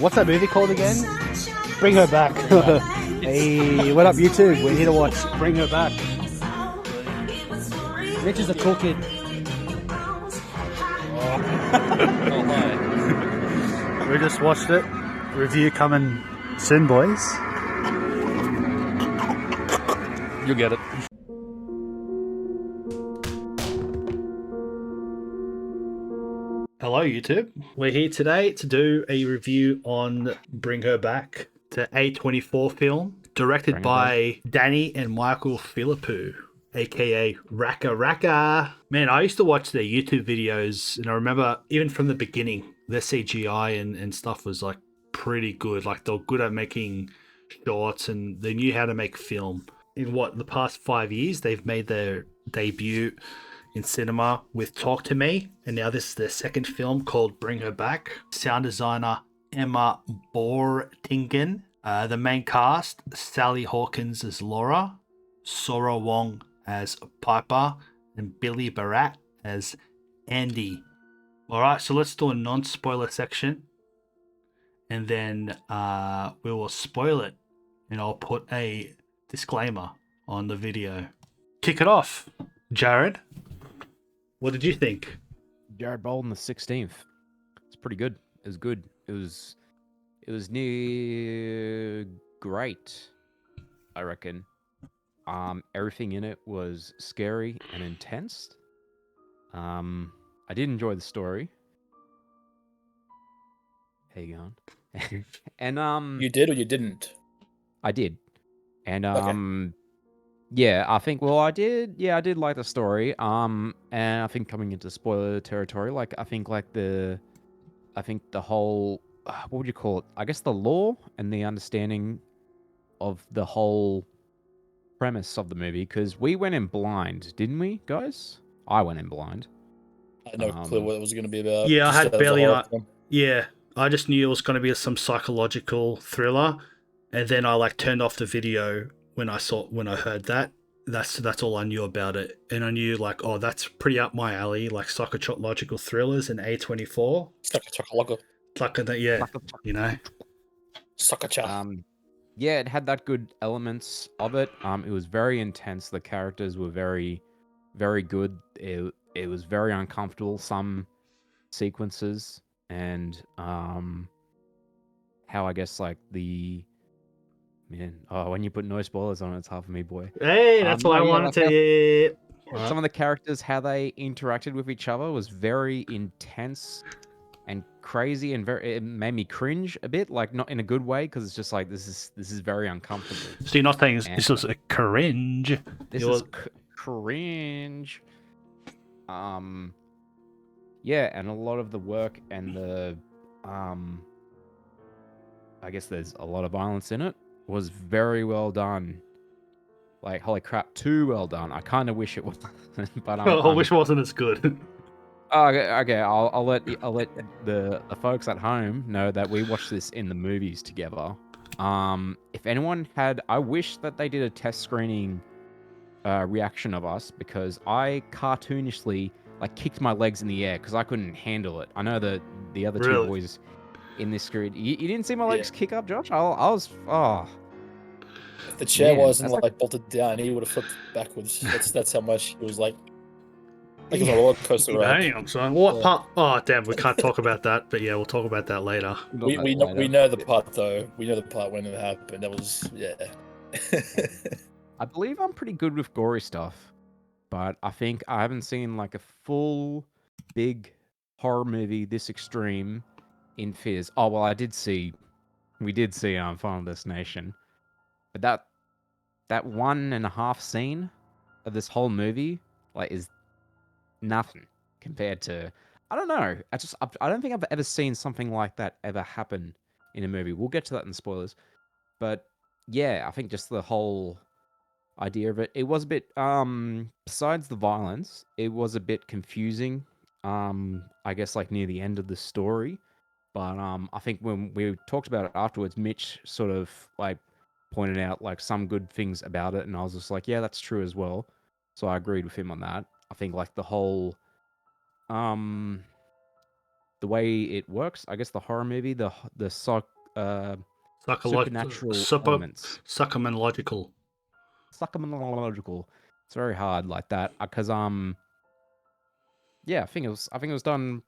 What's that movie called again? Bring Her Back. Hey, what up YouTube? We're here to watch Bring Her Back. Rich is a cool kid. We just watched it. Review coming soon, boys. You'll get it. Hello YouTube. We're here today to do a review on Bring Her Back, the A24 film, directed by Danny and Michael Philippou, aka Raka Raka. Man, I used to watch their YouTube videos, and I remember even from the beginning, their CGI and stuff was like pretty good. Like they were good at making shorts, and they knew how to make film. In the past 5 years, they've made their debut in cinema with Talk to Me, and now this is their second film called Bring Her Back. Sound designer Emma Bortingen. The main cast: Sally Hawkins as Laura, Sora Wong as Piper, and Billy Barat as Andy. Alright, so let's do a non-spoiler section, and then we will spoil it, and I'll put a disclaimer on the video. Kick it off, Jared. What did you think? Jared Bolden, the 16th. It's pretty good. It was good. It was near great, I reckon. Everything in it was scary and intense. I did enjoy the story. How you going? And You did or you didn't? I did. And Okay. yeah, I think I did like the story. And I think coming into spoiler territory, I think the whole what would you call it? I guess the lore and the understanding of the whole premise of the movie, because we went in blind, didn't we, guys? I went in blind. I had no clue what it was going to be about. Yeah, I Just had that it was a barely. horror film. Yeah, I just knew it was going to be some psychological thriller, and then I turned off the video when I heard that. That's all I knew about it, and I knew oh, that's pretty up my alley, psychological thrillers and A24. Sucker chocolate. Yeah, you know. Sucker cha. Yeah, it had that good elements of it. It was very intense. The characters were very, very good. It was very uncomfortable, some sequences, and how I guess when you put no spoilers on it, it's hard for me, boy. Hey, that's what I wanted to. Some of the characters, how they interacted with each other, was very intense and crazy, and it made me cringe a bit, not in a good way, because it's just this is very uncomfortable. So you're not saying this was a cringe? This is cringe. Yeah, and a lot of the work and the I guess there's a lot of violence in it, was very well done. Holy crap, too well done. I kind of wish it was, but I wish it wasn't as good. Okay. I'll let the folks at home know that we watched this in the movies together. If anyone I wish that they did a test screening reaction of us, because I cartoonishly kicked my legs in the air because I couldn't handle it. I know the other two boys in this screen. You didn't see my legs kick up, Josh? I was If the chair wasn't bolted down, he would have flipped backwards. That's how much it was like it was a roller coaster ride. Damn, son. What part? Oh, damn, we can't talk about that, but yeah, we'll talk about that later. We know the part, though. We know the part when it happened. That was, yeah. I believe I'm pretty good with gory stuff, but I think I haven't seen a full big horror movie this extreme in Fizz. Oh, well, we did see Final Destination, but that 1.5 scene of this whole movie is nothing compared to, I don't know. I don't think I've ever seen something like that ever happen in a movie. We'll get to that in spoilers, but yeah, I think just the whole idea of it was a bit, besides the violence, it was a bit confusing. I guess near the end of the story, but I think when we talked about it afterwards, Mitch sort of pointed out some good things about it, and I was just yeah, that's true as well. So I agreed with him on that. I think the whole the way it works. I guess the horror movie, supernatural elements, Psychomenological. psychological. It's very hard like that because yeah, I think it was done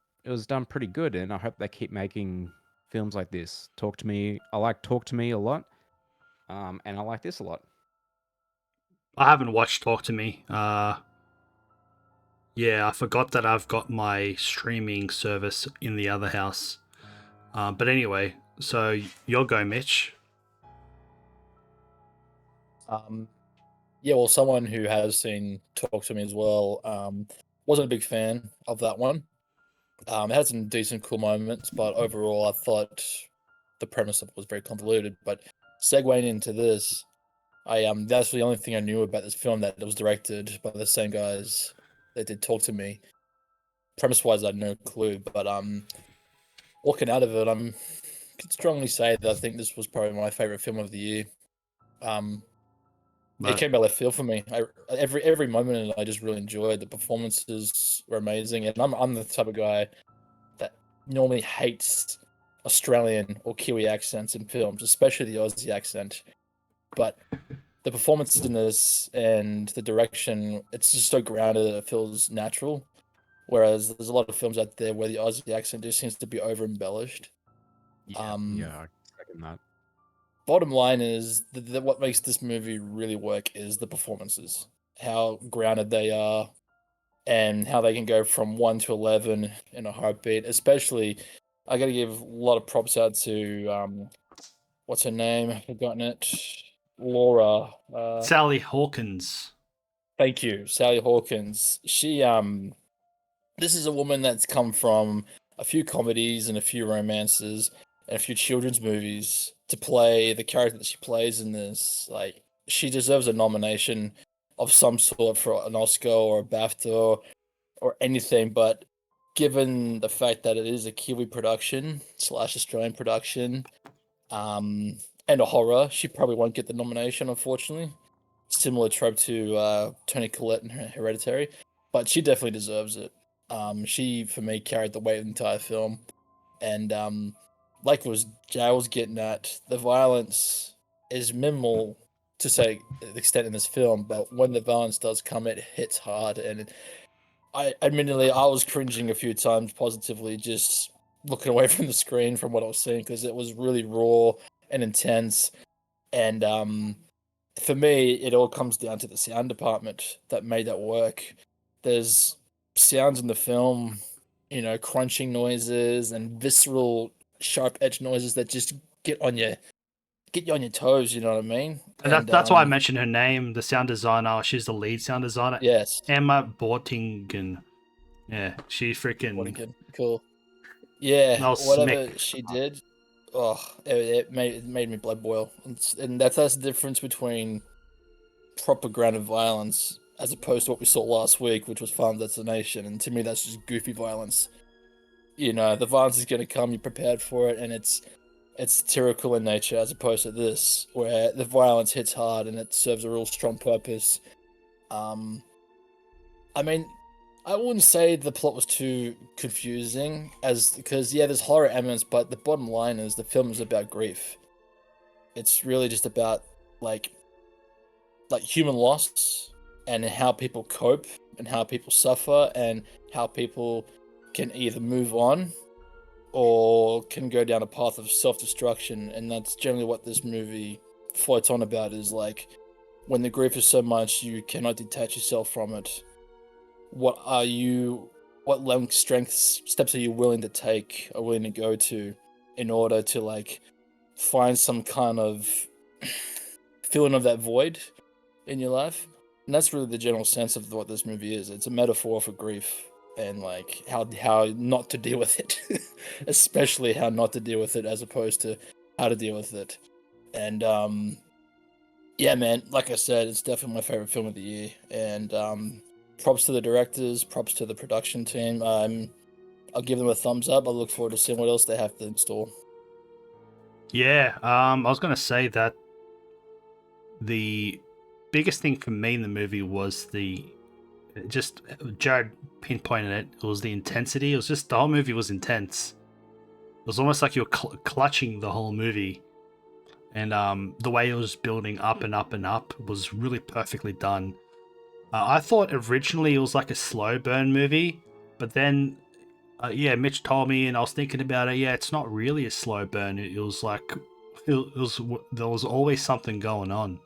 pretty good, and I hope they keep making films like this. Talk to Me, I like Talk to Me a lot, and I like this a lot. I haven't watched Talk to Me. Yeah, I forgot that I've got my streaming service in the other house. But anyway, so your go, Mitch. Yeah, well, someone who has seen Talk to Me as well, wasn't a big fan of that one. It had some decent, cool moments, but overall, I thought the premise of it was very convoluted. But segueing into this, that's the only thing I knew about this film, that it was directed by the same guys that did Talk to Me. Premise-wise, I had no clue, but walking out of it, can strongly say that I think this was probably my favorite film of the year. It came by left field for me. Every moment in it, I just really enjoyed. The performances were amazing, and I'm the type of guy that normally hates Australian or Kiwi accents in films, especially the Aussie accent. But the performances in this and the direction, it's just so grounded that it feels natural. Whereas there's a lot of films out there where the Aussie accent just seems to be over embellished. Yeah, I second that. Bottom line is what makes this movie really work is the performances, how grounded they are, and how they can go from 1 to 11 in a heartbeat. Especially, I got to give a lot of props out to what's her name? I've forgotten it. Laura. Sally Hawkins. Thank you, Sally Hawkins. This is a woman that's come from a few comedies and a few romances and a few children's movies to play the character that she plays in this. Like, she deserves a nomination of some sort for an Oscar or a BAFTA or anything. But given the fact that it is a Kiwi production / Australian production, and a horror, she probably won't get the nomination, unfortunately. Similar trope to Toni Collette in Hereditary, but she definitely deserves it. She, for me, carried the weight of the entire film. And like Jay was getting at, the violence is minimal to say the extent in this film, but when the violence does come, it hits hard. And admittedly, I was cringing a few times positively, just looking away from the screen from what I was seeing, because it was really raw and intense. And for me, it all comes down to the sound department that made that work. There's sounds in the film, crunching noises and visceral, sharp edge noises that just get you on your toes. You know what I mean? And that's why I mentioned her name, the sound designer. She's the lead sound designer. Yes, Emma Bortingen. Yeah, she's freaking Bortingen. Cool. Yeah, whatever Smick. she did, it made me blood boil, and that's the difference between proper grounded violence as opposed to what we saw last week, which was Farm Destination. And to me, that's just goofy violence. The violence is going to come, you're prepared for it, and it's satirical in nature, as opposed to this, where the violence hits hard and it serves a real strong purpose. I mean, I wouldn't say the plot was too confusing, because there's horror elements, but the bottom line is the film is about grief. It's really just about like human loss and how people cope and how people suffer and how people can either move on or can go down a path of self-destruction. And that's generally what this movie floats on about, is like, when the grief is so much you cannot detach yourself from it, what steps are you willing to take or willing to go to in order to like find some kind of feeling of that void in your life? And that's really the general sense of what this movie is. It's a metaphor for grief and like how not to deal with it, especially how not to deal with it, as opposed to how to deal with it. And yeah, man, like I said, it's definitely my favorite film of the year. And props to the directors, props to the production team. I'll give them a thumbs up. I look forward to seeing what else they have to install. Yeah, I was going to say that the biggest thing for me in the movie was the just Jared pinpointed it. It was the intensity. It was just the whole movie was intense. It was almost like you were clutching the whole movie, and the way it was building up and up and up was really perfectly done. I thought originally it was like a slow burn movie, but then, yeah, Mitch told me, and I was thinking about it. Yeah, it's not really a slow burn. It was like there was always something going on.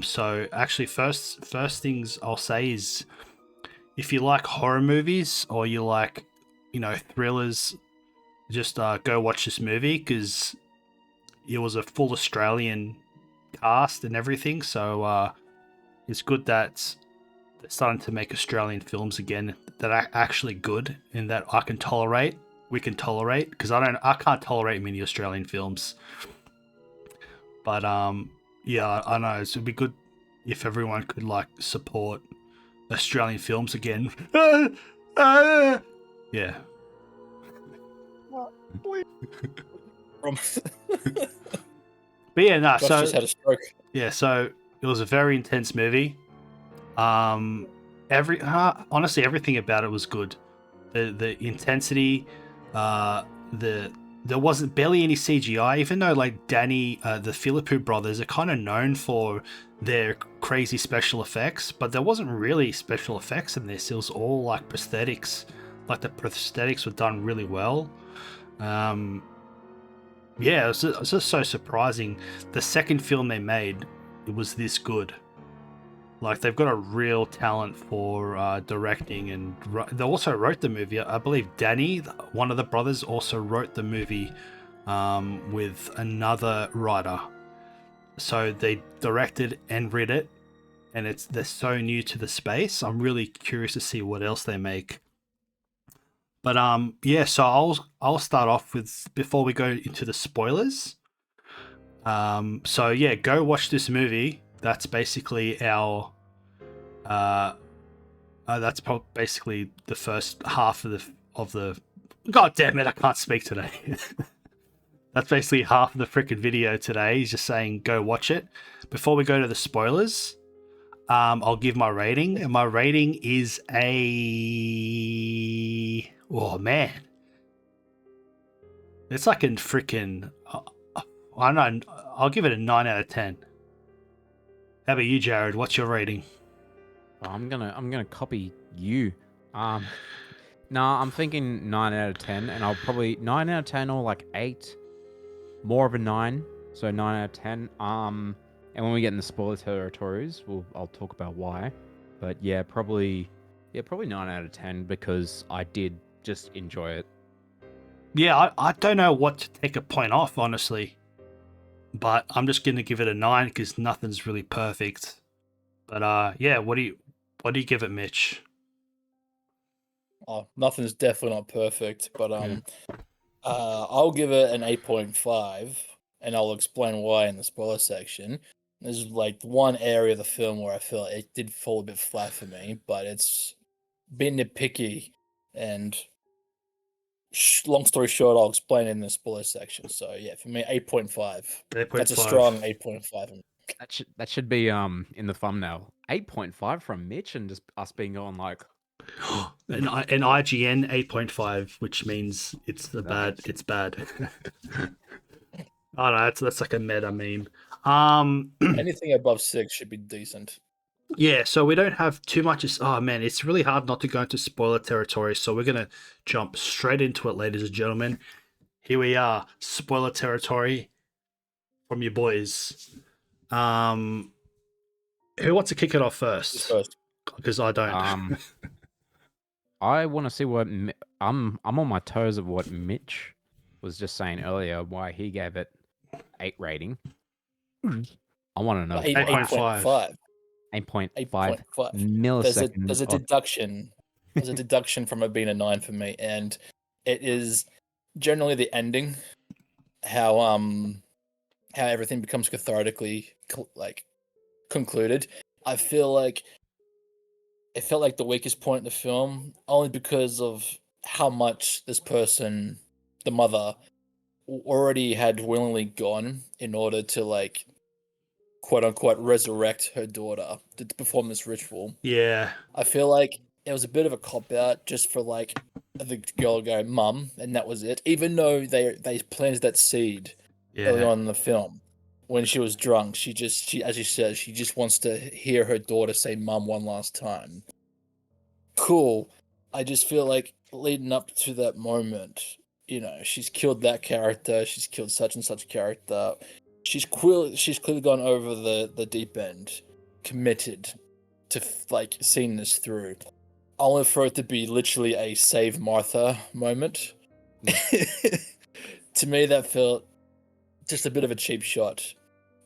So actually, first things I'll say is, if you like horror movies or you like, thrillers, just go watch this movie because it was a full Australian cast and everything. So it's good that they're starting to make Australian films again that are actually good and that I can tolerate. We can tolerate, because I can't tolerate many Australian films. But yeah, I know it would be good if everyone could like support Australian films again. Yeah. From But yeah, no. Josh So just had a stroke. yeah, so it was a very intense movie. Honestly, everything about it was good. The intensity, there wasn't barely any CGI, even though like Danny, the Philippou brothers are kind of known for their crazy special effects, but there wasn't really special effects in this. It was all like prosthetics. Like the prosthetics were done really well. Yeah, it was just so surprising. The second film they made, it was this good. Like they've got a real talent for directing, and they also wrote the movie. I believe Danny, one of the brothers, also wrote the movie with another writer. So they directed and read it, and they're so new to the space. I'm really curious to see what else they make. But yeah, so I'll start off with, before we go into the spoilers. So yeah, go watch this movie. That's basically our basically the first half of the. God damn it! I can't speak today. That's basically half of the freaking video today. He's just saying go watch it. Before we go to the spoilers, I'll give my rating, and my rating is oh man, it's like a freaking. I don't know. I'll give it a 9 out of 10. How about you, Jared? What's your rating? I'm gonna copy you. I'm thinking 9 out of 10, and I'll probably 9 out of 10 or like 8, more of a 9, so 9 out of 10. And when we get in the spoiler territories, I'll talk about why. But yeah, probably 9 out of 10 because I did just enjoy it. Yeah, I don't know what to take a point off, honestly, but I'm just gonna give it a 9 because nothing's really perfect. But yeah, what do you give it, Mitch? Oh, nothing's definitely not perfect, but I'll give it an 8.5, and I'll explain why in the spoiler section. There's like one area of the film where I feel it did fall a bit flat for me, but it's been nitpicky, and long story short, I'll explain it in the spoiler section. So yeah, for me, 8.5. 8.5. That's a strong 8.5. That should be in the thumbnail. 8.5 from Mitch, and just us being on like an IGN 8.5, which means it's bad. It's bad. I don't know. That's like a meta meme. Anything above 6 should be decent. Yeah, so we don't have too much. Oh man, it's really hard not to go into spoiler territory. So we're gonna jump straight into it, ladies and gentlemen. Here we are, spoiler territory from your boys. Who wants to kick it off first? Because I don't. I want to see what I'm on my toes of what Mitch was just saying earlier. Why he gave it 8 rating. I want to know 8.5. 8.5 milliseconds. There's a deduction. There's a deduction from it being a 9 for me, and it is generally the ending, how everything becomes cathartically like concluded. I feel like it felt like the weakest point in the film, only because of how much this person, the mother, already had willingly gone in order to like quote unquote resurrect her daughter to perform this ritual. Yeah. I feel like it was a bit of a cop out just for like the girl go mum, and that was it. Even though they planted that seed early Yeah. on in the film, when she was drunk, she as you said, she just wants to hear her daughter say mum one last time. Cool. I just feel like leading up to that moment, she's killed that character, she's killed such and such character. She's clearly gone over the deep end, committed to like seeing this through. Only for it to be literally a save Martha moment. To me, that felt just a bit of a cheap shot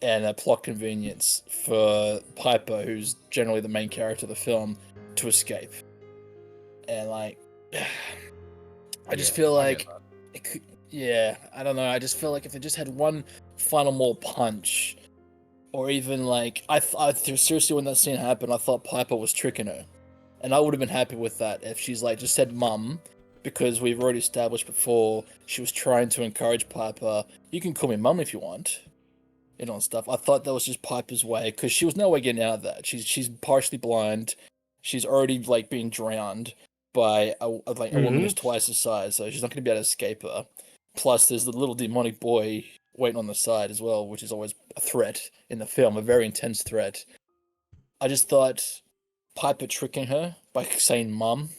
and a plot convenience for Piper, who's generally the main character of the film, to escape. And like, I just feel like, I don't know. I just feel like if they just had one final more punch, or even like, seriously, when that scene happened, I thought Piper was tricking her, and I would have been happy with that if she's like just said mum, because we've already established before she was trying to encourage Piper. You can call me mum if you want, and stuff. I thought that was just Piper's way, because she was no way getting out of that. She's partially blind. She's already like being drowned by a woman who's twice the size, so she's not going to be able to escape her. Plus, there's the little demonic boy waiting on the side as well, which is always a threat in the film, a very intense threat. I just thought Piper tricking her by saying mum,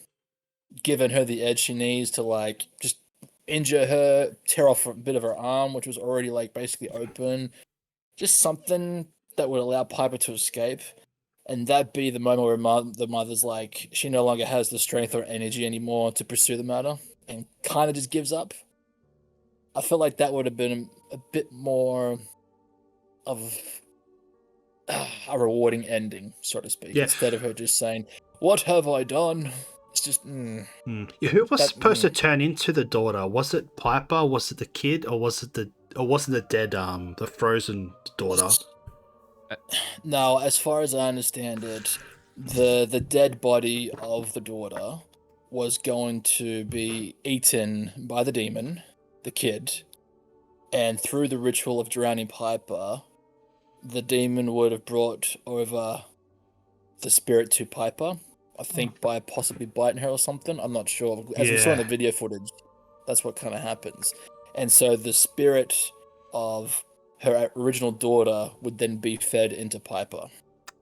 giving her the edge she needs to like just injure her, tear off a bit of her arm, which was already like basically open. Just something that would allow Piper to escape. And that be the moment where the mother's like, she no longer has the strength or energy anymore to pursue the matter and kind of just gives up. I feel like that would have been a bit more of a rewarding ending, so to speak, instead of her just saying, "What have I done?" It's just. Who was supposed to turn into the daughter? Was it Piper? Was it the kid? Or wasn't the dead the frozen daughter? No, as far as I understand it, the dead body of the daughter was going to be eaten by the demon, the kid, and through the ritual of drowning Piper, the demon would have brought over the spirit to Piper. I think by possibly biting her or something. I'm not sure. As we saw in the video footage, that's what kind of happens. And so the spirit of her original daughter would then be fed into Piper.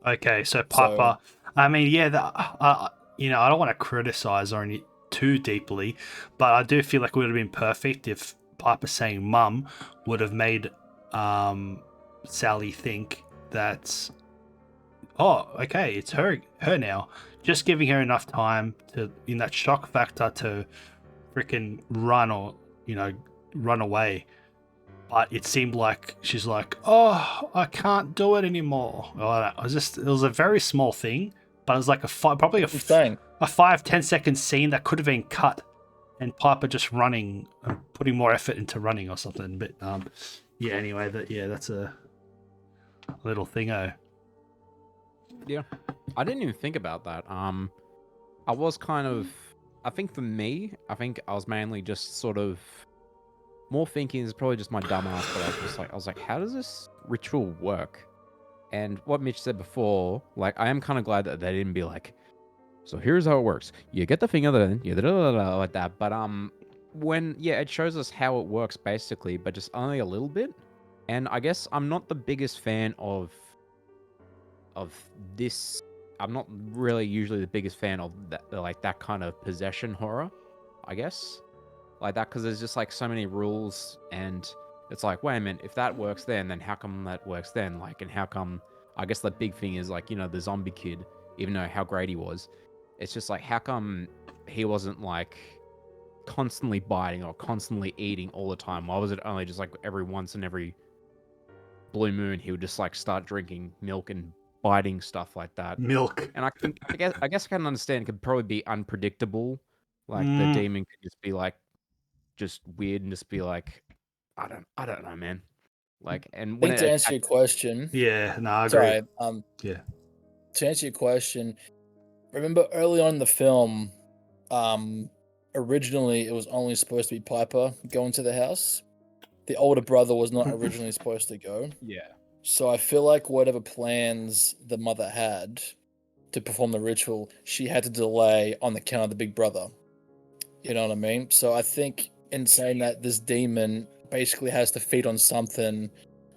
Okay, so Piper. I mean, yeah, I don't want to criticize her too deeply, but I do feel like it would have been perfect if Piper saying "mum" would have made Sally think that, oh, okay, it's her now. Just giving her enough time to, in that shock factor, to freaking run or run away. But it seemed like she's like, oh, I can't do it anymore. It was a very small thing, but it was like probably a 5-10 second scene that could have been cut, and Piper just running, putting more effort into running or something. But yeah. Anyway, that's a little thingo. Yeah, I didn't even think about that. I was kind of, I think for me, I was mainly just sort of more thinking is probably just my dumb ass, but I was like, how does this ritual work? And what Mitch said before, like, I am kind of glad that they didn't be like, so here's how it works. You get the finger, then you like that. But it shows us how it works basically, but just only a little bit. And I guess I'm not the biggest fan of this. I'm not really usually the biggest fan of that kind of possession horror, I guess. Like that, because there's just like so many rules, and it's like, wait a minute, if that works then how come that works then? Like, and how come, I guess the big thing is like, the zombie kid, even though how great he was, it's just like, how come he wasn't like constantly biting or constantly eating all the time? Why was it only just like every once in every blue moon he would just like start drinking milk and biting stuff like that? Milk. And I guess I can understand it could probably be unpredictable. Like the demon could just be like just weird and just be like, I don't know, man. Like, and when to answer your question, I agree. Sorry, yeah. To answer your question, remember early on in the film, originally it was only supposed to be Piper going to the house. The older brother was not originally supposed to go. Yeah. So I feel like whatever plans the mother had to perform the ritual, she had to delay on the count of the big brother. You know what I mean? So I think in saying that, this demon basically has to feed on something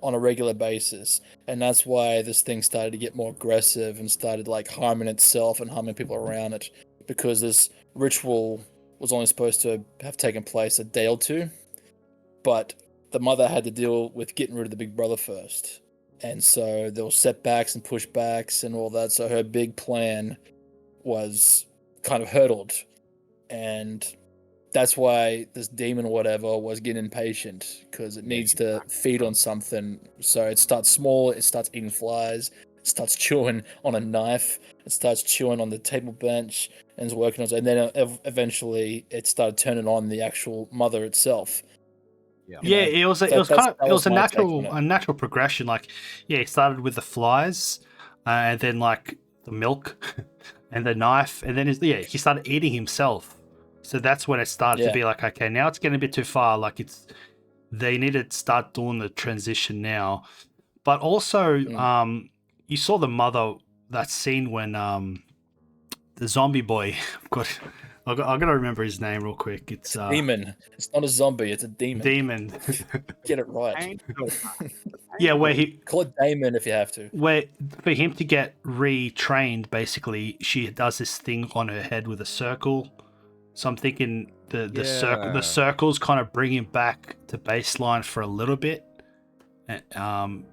on a regular basis. And that's why this thing started to get more aggressive and started like harming itself and harming people around it. Because this ritual was only supposed to have taken place a day or two. But the mother had to deal with getting rid of the big brother first. And so there were setbacks and pushbacks and all that. So her big plan was kind of hurdled. And that's why this demon or whatever was getting impatient, because it needs to feed on something. So it starts small, it starts eating flies, it starts chewing on a knife, it starts chewing on the table bench, and it's working on it. And then eventually it started turning on the actual mother itself. Yeah. Yeah, know, it was that- it was that's- kind of that it was a was my take on natural it. a natural progression. Like, yeah, it started with the flies, and then like the milk, and the knife, and then he started eating himself. So that's when it started to Yeah. be like, okay, now it's getting a bit too far. Like they need to start doing the transition now. But also, you saw the mother, that scene when the zombie boy, I got to remember his name real quick. It's Demon. It's not a zombie, it's a demon. Demon. Get it right. Painful. Yeah, where he Call it Damon if you have to. where for him to get retrained, basically, she does this thing on her head with a circle. So I'm thinking the circles kind of bring him back to baseline for a little bit. And, and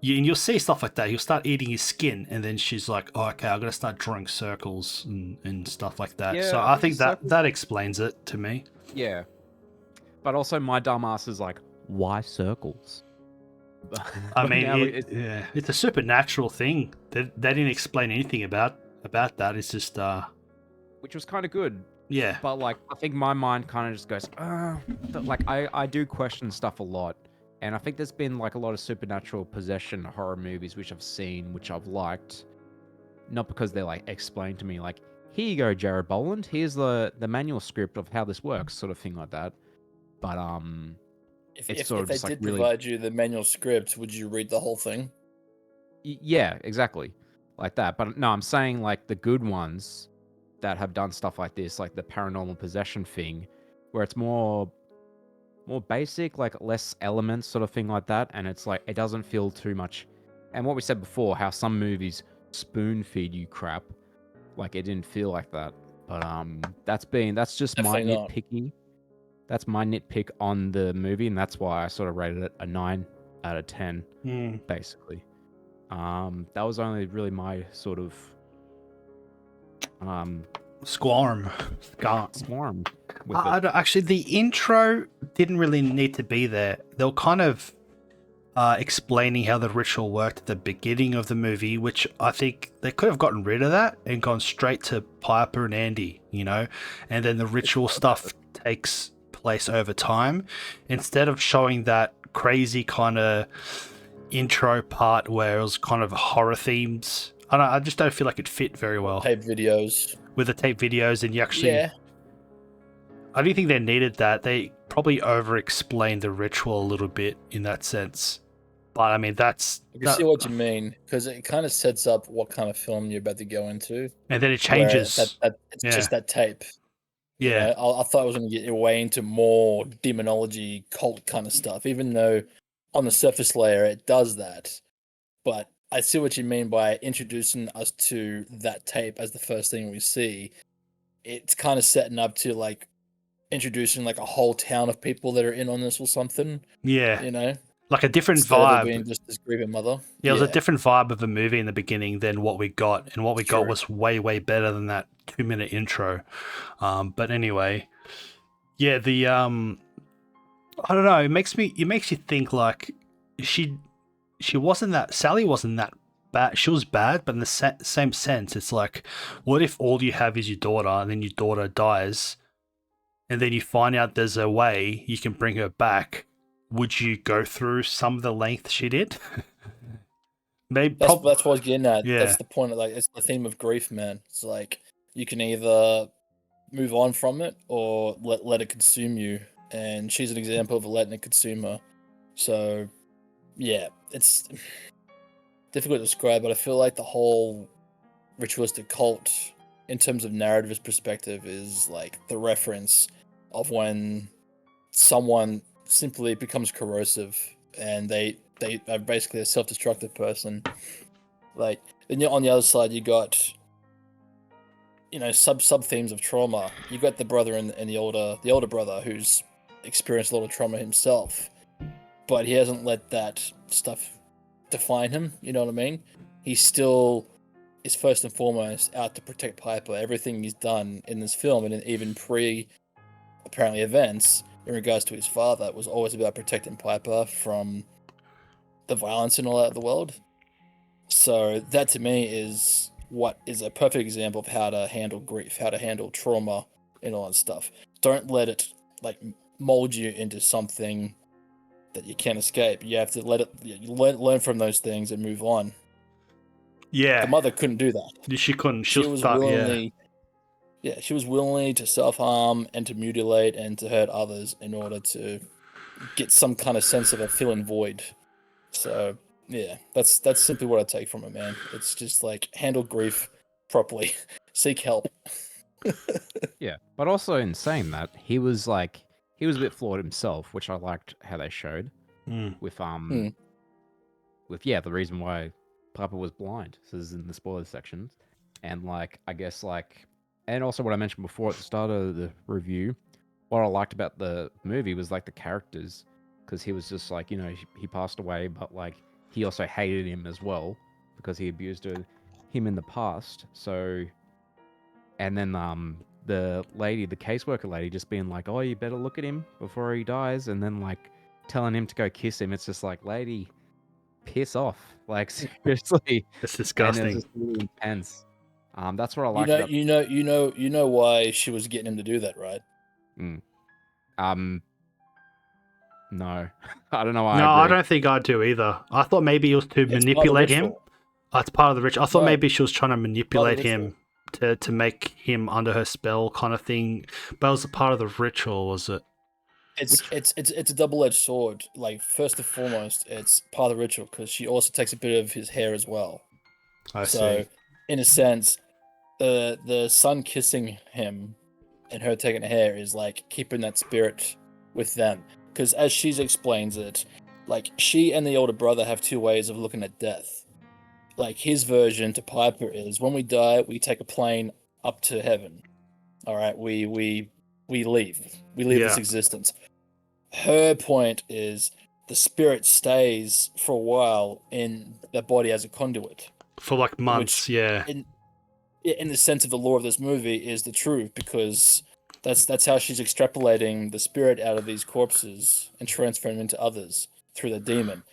you'll see stuff like that. He'll start eating his skin, and then she's like, "Oh, okay, I'm gonna start drawing circles and stuff like that." Yeah, So I I think think that explains it to me. Yeah. But also my dumbass is like, why circles? I But mean, now it's a supernatural thing. They didn't explain anything about that. It's just which was kind of good. yeah. But like, I think my mind kind of just goes, like I do question stuff a lot, and I think there's been like a lot of supernatural possession horror movies which I've seen, which I've liked, not because they're like explained to me like, here you go, Jared Boland, here's the manual script of how this works, sort of thing like that. But If sort of they just, like, did really- provide you the manual script, would you read the whole thing? Yeah, exactly, like that. But no, I'm saying like the good ones that have done stuff like this, like the paranormal possession thing, where it's more basic, like less elements, sort of thing like that, and it's like it doesn't feel too much. And what we said before, how some movies spoon feed you crap, like it didn't feel like that. But that's just my Definitely not. nitpicking. That's my nitpick on the movie, and that's why I sort of rated it a 9 out of 10, basically. That was only really my sort of Squarm. swarm with I it. don't, actually, the intro didn't really need to be there. They were kind of explaining how the ritual worked at the beginning of the movie, which I think they could have gotten rid of that and gone straight to Piper and Andy, and then the ritual stuff takes place over time, instead of showing that crazy kind of intro part where it was kind of horror themes. I just don't feel like it fit very well Tape videos. with the tape videos, and you actually. Yeah. I don't think they needed that. They probably over-explained the ritual a little bit in that sense. But I mean, I can see that- what you mean, because it kind of sets up what kind of film you're about to go into. and then it where changes. It's Yeah. just that tape. You Yeah, know, I thought I was going to get way into more demonology, cult kind of stuff, even though on the surface layer it does that. But I see what you mean by introducing us to that tape as the first thing we see. It's kind of setting up to like introducing like a whole town of people that are in on this or something, yeah, you know, like a different instead of it vibe. being just this grieving mother. Yeah, it was a different vibe of a movie in the beginning than what we got, and what we got True. was way better than that 2-minute intro. But anyway, yeah, the I don't know. It makes you think like Sally wasn't that bad. She was bad, but in the same sense, it's like, what if all you have is your daughter, and then your daughter dies, and then you find out there's a way you can bring her back? Would you go through some of the length she did? Maybe That's what I was getting at. Yeah. That's the point. Like, it's the theme of grief, man. It's like you can either move on from it or let it consume you. And she's an example of letting it consume her. So yeah, it's difficult to describe, but I feel like the whole ritualistic cult, in terms of narrative perspective, is like the reference of when someone simply becomes corrosive and they are basically a self-destructive person. Like, then on the other side, you got, you know, sub themes of trauma. You got the brother and the older brother who's experienced a lot of trauma himself, but he hasn't let that stuff define him. You know what I mean? He still is first and foremost out to protect Piper. Everything he's done in this film, and even pre apparently events in regards to his father, was always about protecting Piper from the violence and all that of the world. So that to me is what is a perfect example of how to handle grief, how to handle trauma, and all that stuff. Don't let it like mold you into something that you can't escape. You have to let it, you learn from those things and move on. Yeah. The mother couldn't do that. She couldn't. She was willingly, yeah, she was willingly to self-harm and to mutilate and to hurt others in order to get some kind of sense of a feeling void. So yeah, that's simply what I take from it, man. It's just like handle grief properly, seek help. Yeah, but also in saying that, he was a bit flawed himself, which I liked how they showed with with the reason why Papa was blind. This is in the spoiler sections, and like I guess like, and also what I mentioned before at the start of the review, what I liked about the movie was like the characters, because he was just like, you know, he passed away, but like he also hated him as well because he abused him in the past. So, and then the lady, the caseworker lady, just being like, "Oh, you better look at him before he dies," and then like telling him to go kiss him. It's just like, lady, piss off! Like seriously, It's and disgusting. it's just really intense. That's what I like. You know why she was getting him to do that, right? No, I don't know why. No, I I agree. don't think I do either. I thought maybe it was to It's part of the manipulate him. ritual. Oh, it's part of the ritual. I thought No. maybe she was trying to manipulate ritual. him to make him under her spell, kind of thing. But it was a part of the ritual, was it? It's a double-edged sword. Like, first and foremost, it's part of the ritual because she also takes a bit of his hair as well. I So, see. in a sense, the son kissing him and her taking the hair is like keeping that spirit with them. Because as she explains it, like she and the older brother have two ways of looking at death. Like his version to Piper is, when we die, we take a plane up to heaven. All right, we leave. We leave this Yeah. existence. Her point is the spirit stays for a while in the body as a conduit, For like months, which yeah. in the sense of the lore of this movie is the truth, because that's how she's extrapolating the spirit out of these corpses and transferring them into others through the demon.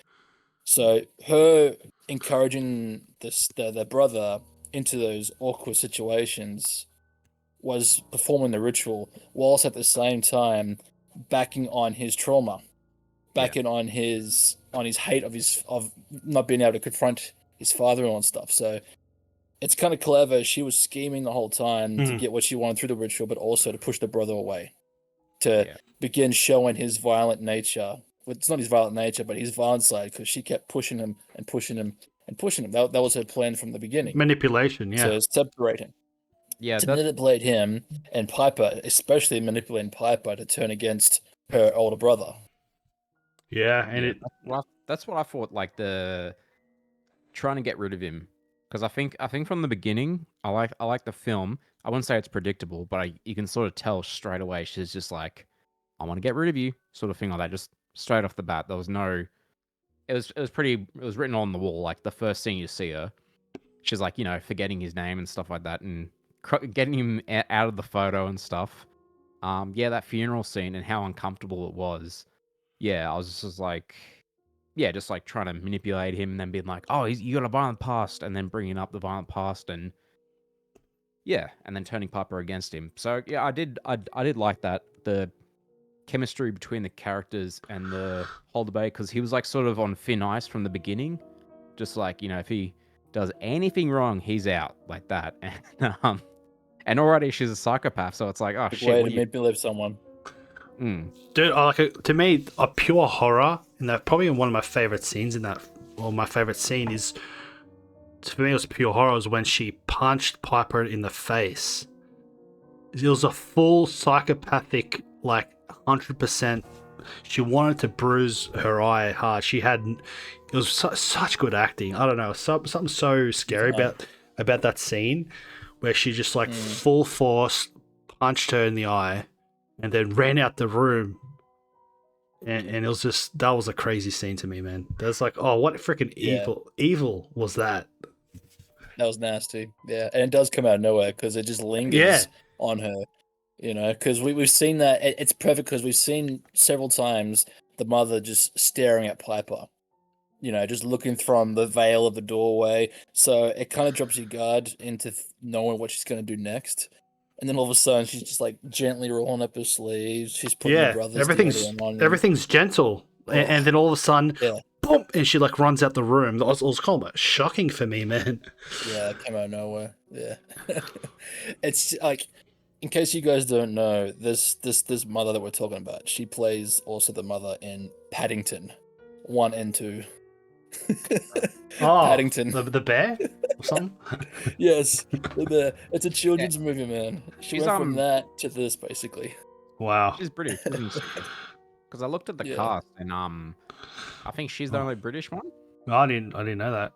So her encouraging the brother into those awkward situations was performing the ritual, whilst at the same time backing on his trauma, backing on his hate of not being able to confront his father-in-law and stuff. So it's kind of clever. She was scheming the whole time to get what she wanted through the ritual, but also to push the brother away, to begin showing his violent nature. Well, it's not his violent nature, but his violent side, because she kept pushing him and pushing him and pushing him. That was her plan from the beginning. Manipulation, yeah. To separate him. Yeah, to manipulate him, and Piper, especially manipulating Piper to turn against her older brother. Yeah, and that's what I thought. Like the trying to get rid of him, because I think from the beginning, I like the film. I wouldn't say it's predictable, but you can sort of tell straight away she's just like, I want to get rid of you, sort of thing like that, just straight off the bat. There was no, it was written on the wall. Like the first scene you see her, she's like, you know, forgetting his name and stuff like that, and getting him out of the photo and stuff. That funeral scene and how uncomfortable it was. Yeah, I was just like, just like trying to manipulate him and then being like, oh, you got a violent past, and then bringing up the violent past and and then turning Piper against him. So yeah, I did like that, the chemistry between the characters and the whole debate, because he was like sort of on thin ice from the beginning, just like, you know, if he does anything wrong, he's out like that, and already she's a psychopath, so it's like, oh shit, way to manipulate someone. Dude, to me, a pure horror, and that probably one of my favorite scenes in that, or my favorite scene is, for me, it was pure horror, was when she punched Piper in the face. It was a full psychopathic, like 100%. She wanted to bruise her eye hard. It was such good acting. I don't know, something so scary about that scene, where she just like full force punched her in the eye, and then ran out the room. And it was just, that was a crazy scene to me, man. That's like, oh, what freaking evil was that? That was nasty. Yeah, and it does come out of nowhere because it just lingers on her. Because we've seen that. It's perfect because we've seen several times the mother just staring at Piper. Just looking from the veil of the doorway. So it kind of drops your guard into knowing what she's going to do next. And then all of a sudden, she's just like gently rolling up her sleeves. She's putting her brothers everything's gentle, and then all of a sudden, boom, and she like runs out the room. It was kind of shocking for me, man. Yeah, it came out of nowhere. Yeah, it's like, in case you guys don't know, this mother that we're talking about, she plays also the mother in Paddington 1 and 2. Paddington, the bear or something. Yes, the bear. It's a children's movie, man. She went from that to this, basically. Wow, she's British, isn't she? Because I looked at the cast, and I think she's the only British one. No, I didn't know that.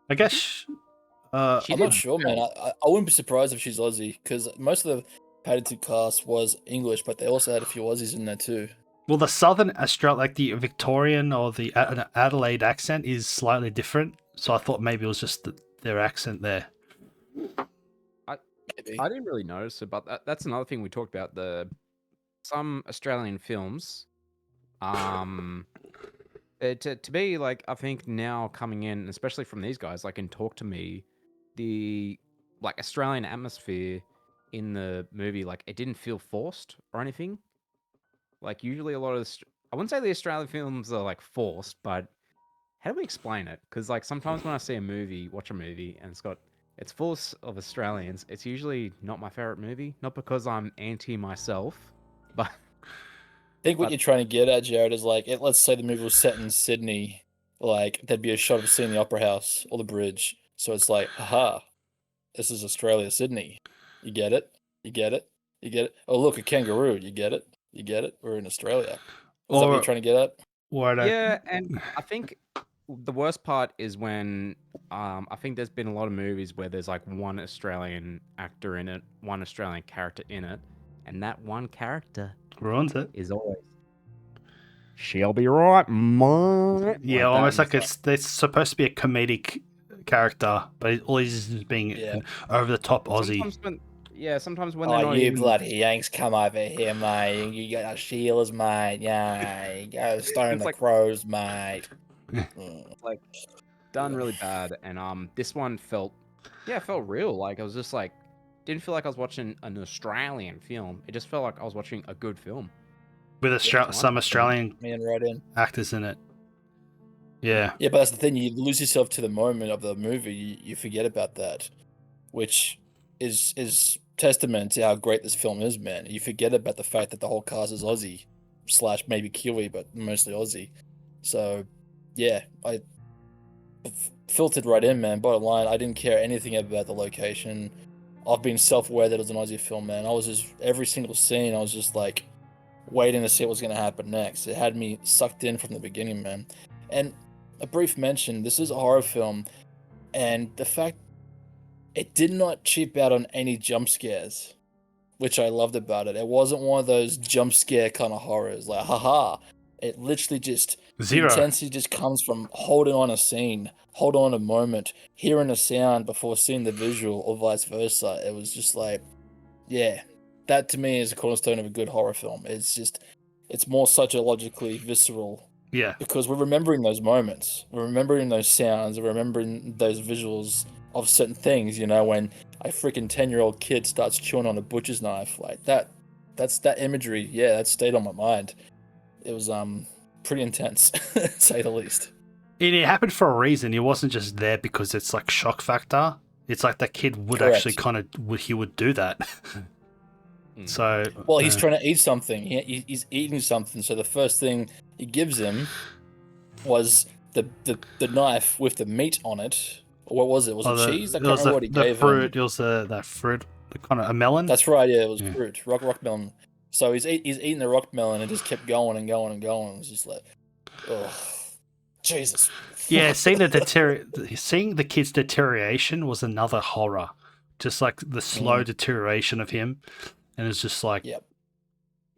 I guess. I'm not sure, man. I wouldn't be surprised if she's Aussie, because most of the Paddington cast was English, but they also had a few Aussies in there too. Well, the Southern Australia, like the Victorian or the Adelaide accent, is slightly different. So I thought maybe it was just their accent there. I didn't really notice it, but that's another thing we talked about. Some Australian films, to be like, I think now coming in, especially from these guys, like in Talk to Me, the like Australian atmosphere in the movie, like it didn't feel forced or anything. Like usually a lot of I wouldn't say the Australian films are like forced, but how do we explain it? Because like sometimes when I see watch a movie, and it's full of Australians, it's usually not my favorite movie. Not because I'm anti myself, but I think what you're trying to get at, Jared, is like, let's say the movie was set in Sydney, like there'd be a shot of seeing the Opera House or the bridge. So it's like, aha, this is Australia, Sydney. You get it? You get it? You get it? Oh, look, a kangaroo. You get it? You get it? We're in Australia. Is that what you're trying to get at? Yeah, and I think the worst part is when I think there's been a lot of movies where there's like one Australian actor in it, one Australian character in it, and that one character ruins it. Is always, she'll be right, mate. Yeah, almost like it's supposed to be a comedic character, but all he's just being over the top Aussie. Sometimes when they're not you bloody Yanks, come over here, mate. You got Sheila's, mate. Yeah, you go stone the crows, mate. Like done really bad, and this one felt real. Like I was just like, didn't feel like I was watching an Australian film. It just felt like I was watching a good film with some Australian actors in it. Yeah, but that's the thing. You lose yourself to the moment of the movie. You forget about that, which is testament to how great this film is, man. You forget about the fact that the whole cast is Aussie / maybe Kiwi, but mostly Aussie. So, yeah, I filtered right in, man. Bottom line, I didn't care anything about the location. I've been self-aware that it was an Aussie film, man. I was just, every single scene, I was just like waiting to see what was going to happen next. It had me sucked in from the beginning, man. And a brief mention, this is a horror film, and the fact it did not cheap out on any jump scares, which I loved about it. It wasn't one of those jump scare kind of horrors, like, haha. It literally just, zero. The intensity just comes from holding on a scene, hold on a moment, hearing a sound before seeing the visual, or vice versa. It was just like, yeah, that to me is a cornerstone of a good horror film. It's more psychologically visceral. Yeah. Because we're remembering those moments. We're remembering those sounds. We're remembering those visuals of certain things, when a freaking 10-year-old kid starts chewing on a butcher's knife like that. That's that imagery. Yeah, that stayed on my mind. It was pretty intense, to say the least. And it happened for a reason. It wasn't just there because it's like shock factor. It's like the kid would Correct. actually he would do that. Mm. So, Well, he's trying to eat something. He's eating something. So the first thing he gives him was the knife with the meat on it. Or what was it? Was it cheese? I can't remember what he the gave fruit. him. It was that fruit, the kind of a melon. That's right. Yeah, it was Yeah. fruit, rock melon. So he's eating the rock melon and just kept going and going and going. It was just like, oh, Jesus. Yeah, seeing the kid's deterioration was another horror. Just like the slow deterioration of him, and it's just like, Yep.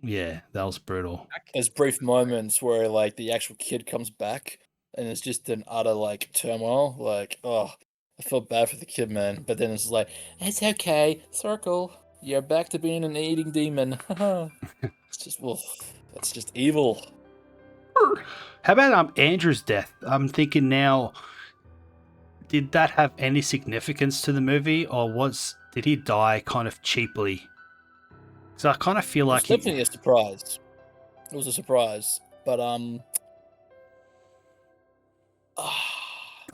yeah, that was brutal. There's brief moments where like the actual kid comes back and it's just an utter like turmoil. Like, oh, I feel bad for the kid, man. But then it's like, it's okay, Circle. You're back to being an eating demon. It's just, well, that's just evil. How about Andrew's death? I'm thinking now, did that have any significance to the movie, or did he die kind of cheaply? So I kind of feel like It's definitely a surprise. It was a surprise, but I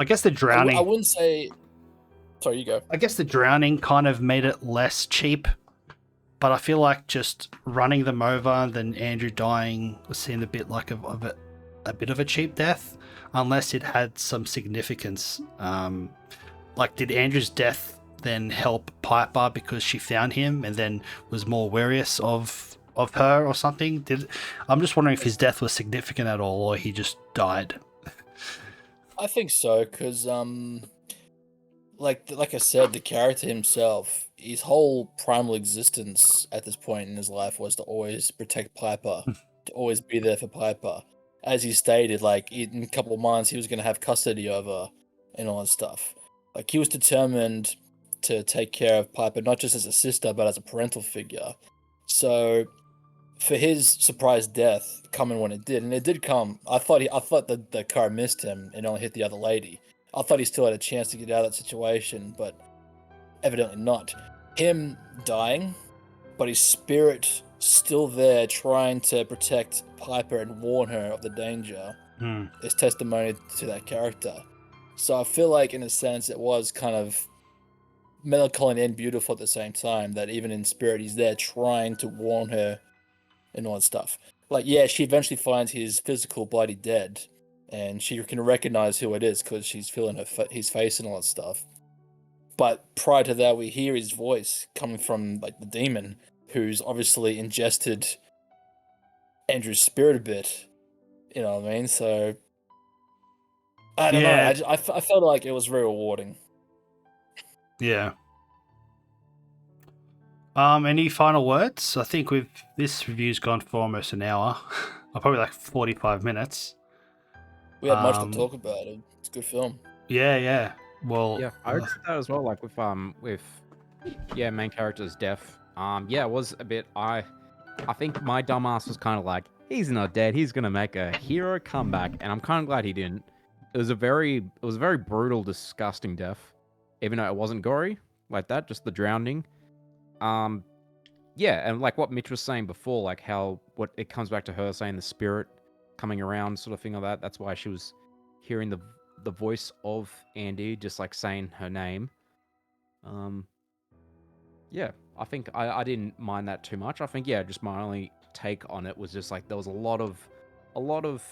guess the drowning. I wouldn't say. Sorry, you go. I guess the drowning kind of made it less cheap, but I feel like just running them over and then Andrew dying seemed a bit like a bit of a cheap death, unless it had some significance. Like, did Andrew's death then help Piper because she found him and then was more wary of her or something? I'm just wondering if his death was significant at all, or he just died. I think so, because like I said, the character himself, his whole primal existence at this point in his life was to always protect Piper, to always be there for Piper. As he stated, like in a couple of months, he was going to have custody of her and all that stuff. Like he was determined to take care of Piper, not just as a sister, but as a parental figure. So, for his surprise death coming when it did, and it did come, I thought the car missed him and only hit the other lady. I thought he still had a chance to get out of that situation, but evidently not. Him dying, but his spirit still there trying to protect Piper and warn her of the danger is testimony to that character. So I feel like, in a sense, it was kind of melancholy and beautiful at the same time, that even in spirit, he's there trying to warn her and all that stuff. Like, yeah, she eventually finds his physical body dead, and she can recognize who it is because she's feeling his face and all that stuff. But prior to that, we hear his voice coming from like the demon, who's obviously ingested Andrew's spirit a bit. You know what I mean? So I don't know. I felt like it was very rewarding. Yeah. Any final words? I think this review's gone for almost an hour. Probably like 45 minutes. We had much to talk about. It's a good film. Yeah. Well, yeah, I would say that as well. Like with main character's death. Yeah, it was a bit. I think my dumbass was kind of like, he's not dead. He's gonna make a hero comeback, and I'm kind of glad he didn't. It was a very brutal, disgusting death, even though it wasn't gory like that. Just the drowning. Yeah, and like what Mitch was saying before, like what it comes back to her saying the spirit coming around, sort of thing like that. That's why she was hearing the voice of Andy, just like saying her name. Yeah, I think I didn't mind that too much. I think, yeah, just my only take on it was just like there was a lot of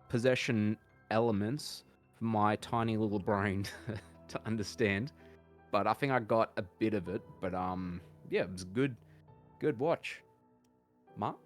possession elements for my tiny little brain to understand. But I think I got a bit of it. But yeah, it was good watch. Mark?